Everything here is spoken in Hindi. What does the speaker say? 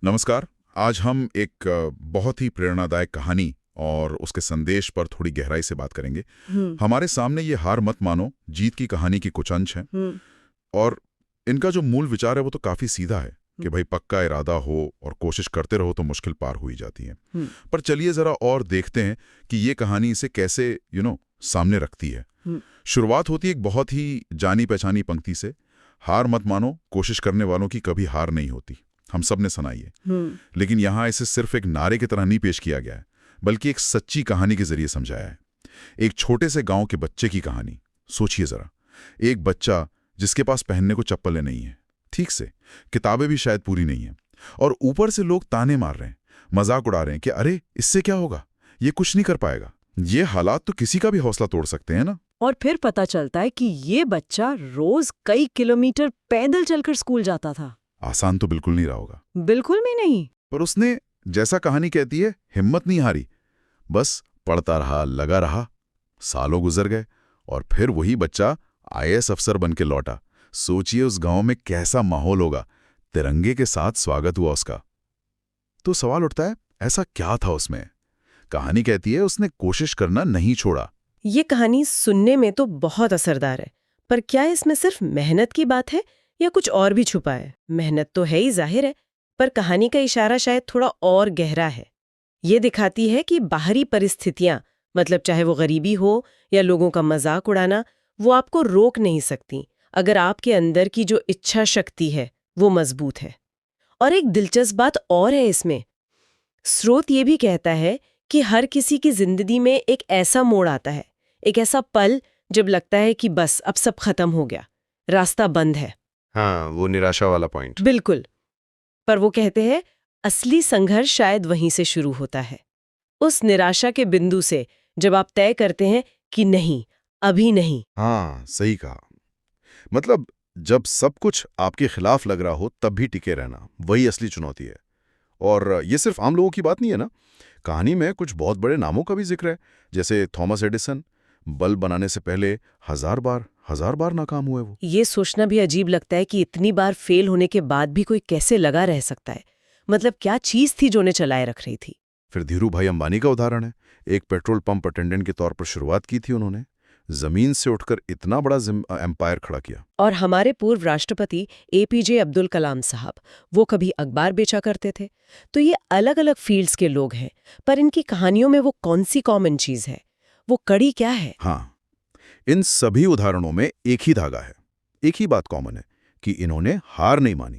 नमस्कार। आज हम एक बहुत ही प्रेरणादायक कहानी और उसके संदेश पर थोड़ी गहराई से बात करेंगे। हमारे सामने ये हार मत मानो जीत की कहानी की कुछ अंश हैं और इनका जो मूल विचार है वो तो काफी सीधा है कि भाई पक्का इरादा हो और कोशिश करते रहो तो मुश्किल पार हो ही जाती है। पर चलिए जरा और देखते हैं कि ये कहानी इसे कैसे सामने रखती है। शुरुआत होती है एक बहुत ही जानी पहचानी पंक्ति से, हार मत मानो, कोशिश करने वालों की कभी हार नहीं होती। हम सब ने सुना ये, लेकिन यहाँ इसे सिर्फ एक नारे की तरह नहीं पेश किया गया है, बल्कि एक सच्ची कहानी के जरिए समझाया है। एक छोटे से गांव के बच्चे की कहानी सोचिए जरा। एक बच्चा जिसके पास पहनने को चप्पलें नहीं है, ठीक से किताबें भी शायद पूरी नहीं है, और ऊपर से लोग ताने मार रहे हैं, मजाक उड़ा रहे हैं कि अरे इससे क्या होगा, ये कुछ नहीं कर पाएगा। ये हालात तो किसी का भी हौसला तोड़ सकते हैं ना। और फिर पता चलता है कि ये बच्चा रोज कई किलोमीटर पैदल चलकर स्कूल जाता था। आसान तो बिल्कुल नहीं रहा होगा। बिल्कुल भी नहीं। पर उसने, जैसा कहानी कहती है, हिम्मत नहीं हारी, बस पढ़ता रहा, लगा रहा। सालों गुजर गए और फिर वही बच्चा आईएएस अफसर बन के लौटा। सोचिए उस गांव में कैसा माहौल होगा, तिरंगे के साथ स्वागत हुआ उसका। तो सवाल उठता है, ऐसा क्या था उसमें? कहानी कहती है उसने कोशिश करना नहीं छोड़ा। ये कहानी सुनने में तो बहुत असरदार है, पर क्या इसमें सिर्फ मेहनत की बात है या कुछ और भी छुपा है? मेहनत तो है ही, जाहिर है, पर कहानी का इशारा शायद थोड़ा और गहरा है। ये दिखाती है कि बाहरी परिस्थितियां, मतलब चाहे वो गरीबी हो या लोगों का मजाक उड़ाना, वो आपको रोक नहीं सकती अगर आपके अंदर की जो इच्छा शक्ति है वो मजबूत है। और एक दिलचस्प बात और है इसमें। स्रोत ये भी कहता है कि हर किसी की जिंदगी में एक ऐसा मोड़ आता है, एक ऐसा पल जब लगता है कि बस अब सब खत्म हो गया, रास्ता बंद है। हाँ, वो निराशा वाला पॉइंट। बिल्कुल। पर वो कहते हैं असली संघर्ष शायद वहीं से शुरू होता है, उस निराशा के बिंदु से, जब आप तय करते हैं कि नहीं, अभी नहीं। हाँ, सही कहा। मतलब जब सब कुछ आपके खिलाफ लग रहा हो तब भी टिके रहना, वही असली चुनौती है। और ये सिर्फ आम लोगों की बात नहीं है ना। कहानी में कुछ बहुत बड़े नामों का भी जिक्र है, जैसे थॉमस एडिसन। बल्ब बनाने से पहले हजार बार नाकाम हुए वो। ये सोचना भी अजीब लगता है कि इतनी बार फेल होने के बाद भी कोई कैसे लगा रह सकता है। मतलब क्या चीज थी जो उन्हें चलाए रख रही थी? फिर धीरू भाई अंबानी का उदाहरण है। एक पेट्रोल पंप अटेंडेंट के तौर पर शुरुआत की थी उन्होंने, जमीन से उठकर इतना बड़ा एम्पायर खड़ा किया। और हमारे पूर्व राष्ट्रपति एपीजे अब्दुल कलाम साहब, वो कभी अखबार बेचा करते थे। तो ये अलग अलग फील्ड्स के लोग हैं, पर इनकी कहानियों में वो कौन सी कॉमन चीज है, वो कड़ी क्या है? हाँ, इन सभी उदाहरणों में एक ही धागा है, एक ही बात कॉमन है कि इन्होंने हार नहीं मानी।